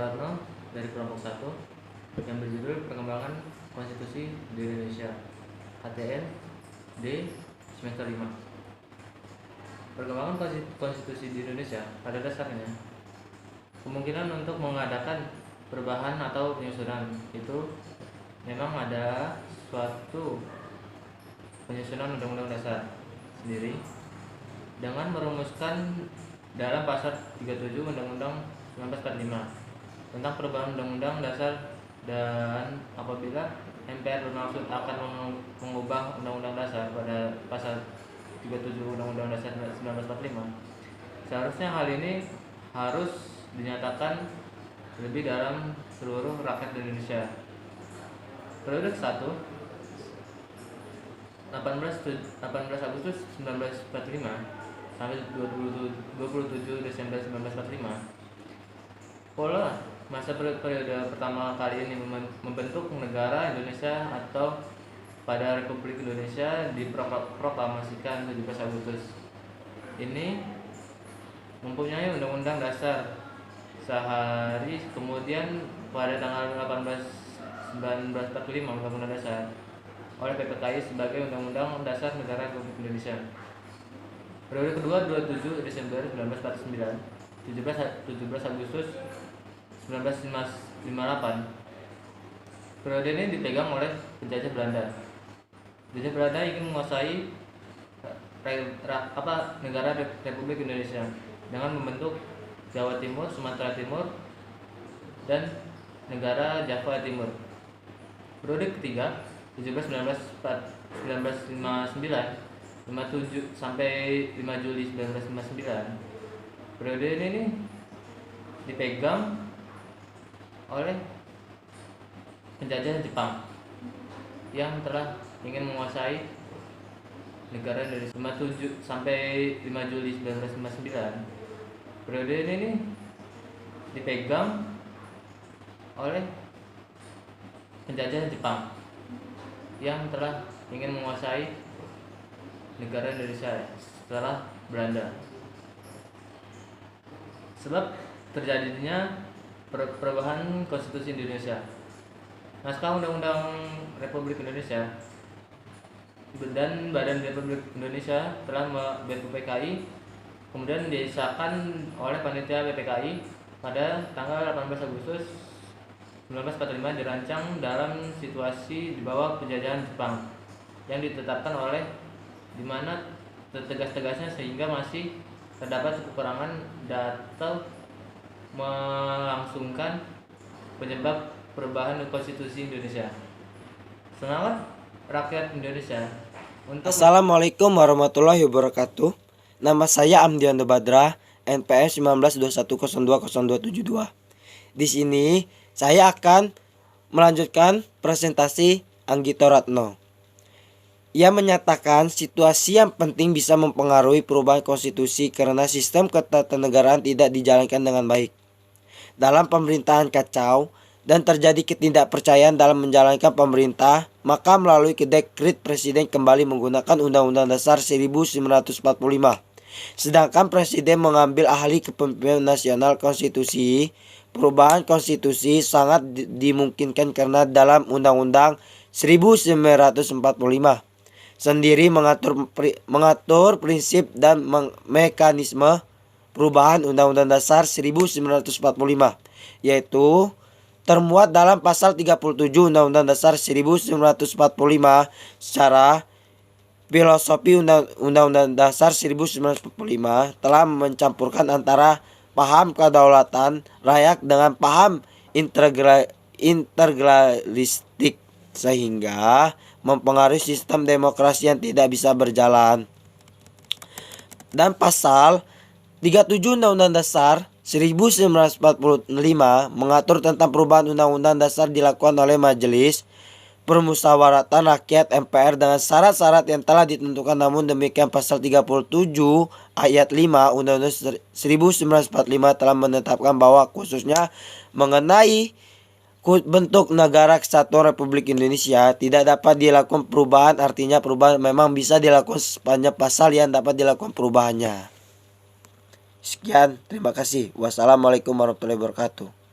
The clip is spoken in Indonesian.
Soekarno dari kelompok 1 yang berjudul Perkembangan Konstitusi di Indonesia, HTN D semester 5. Perkembangan konstitusi di Indonesia pada dasarnya kemungkinan untuk mengadakan perubahan atau penyusunan itu memang ada suatu penyusunan Undang-Undang Dasar sendiri dengan merumuskan dalam pasal 37 Undang-Undang 1945 tentang perubahan Undang-Undang Dasar, dan apabila MPR bermaksud akan mengubah Undang-Undang Dasar pada pasal 37 Undang-Undang Dasar 1945, seharusnya hal ini harus dinyatakan lebih dalam seluruh rakyat Indonesia. Periode 1 18 Agustus 1945 sampai 27 Desember 1945. Pola masa periode pertama kali ini membentuk negara Indonesia atau pada Republik Indonesia diproklamasikan 17 Agustus. Ini mempunyai Undang-Undang Dasar. Sehari kemudian pada tanggal 1945 Undang-Undang Dasar oleh PPKI sebagai Undang-Undang Dasar Negara Republik Indonesia. Periode kedua 27 Desember 1949 17 Agustus 1958. Periode ini dipegang oleh penjajah Belanda. Penjajah Belanda ingin menguasai negara Republik Indonesia dengan membentuk Jawa Timur, Sumatera Timur, dan negara Java Timur. Periode ketiga 1959 57 sampai 5 Juli 1959. Periode ini dipegang oleh penjajah Jepang yang telah ingin menguasai negara dari 57 sampai 5 Juli 1959. Periode ini dipegang oleh penjajah Jepang yang telah ingin menguasai negara Indonesia setelah Belanda. Sebab terjadinya perubahan konstitusi Indonesia, naskah Undang-Undang Republik Indonesia dan Badan Republik Indonesia telah BPKI kemudian disahkan oleh panitia BPKI pada tanggal 18 Agustus 1945, dirancang dalam situasi di bawah penjajahan Jepang yang ditetapkan oleh dimana tegas-tegasnya sehingga masih terdapat kekurangan data melangsungkan penyebab perubahan konstitusi Indonesia. Semangat rakyat Indonesia untuk Assalamualaikum warahmatullahi wabarakatuh. Nama saya Amdian Badra, NPS 1921020272. Di sini saya akan melanjutkan presentasi Anggito Ratno. Ia menyatakan situasi yang penting bisa mempengaruhi perubahan konstitusi karena sistem ketatanegaraan tidak dijalankan dengan baik. Dalam pemerintahan kacau dan terjadi ketidakpercayaan dalam menjalankan pemerintah, maka melalui dekret Presiden kembali menggunakan Undang-Undang Dasar 1945. Sedangkan Presiden mengambil ahli kepemimpinan nasional konstitusi. Perubahan konstitusi sangat dimungkinkan karena dalam Undang-Undang 1945 sendiri mengatur prinsip dan mekanisme perubahan Undang-Undang Dasar 1945, yaitu termuat dalam pasal 37 Undang-Undang Dasar 1945. Secara filosofi Undang-Undang Dasar 1945 telah mencampurkan antara paham kedaulatan rakyat dengan paham integralistik sehingga mempengaruhi sistem demokrasi yang tidak bisa berjalan. Dan pasal 37 Undang-Undang Dasar 1945 mengatur tentang perubahan Undang-Undang Dasar dilakukan oleh Majelis Permusyawaratan Rakyat MPR dengan syarat-syarat yang telah ditentukan. Namun demikian pasal 37 ayat 5 Undang-Undang 1945 telah menetapkan bahwa khususnya mengenai bentuk negara kesatuan Republik Indonesia tidak dapat dilakukan perubahan. Artinya perubahan memang bisa dilakukan sepanjang pasal yang dapat dilakukan perubahannya. Sekian, terima kasih. Wassalamualaikum warahmatullahi wabarakatuh.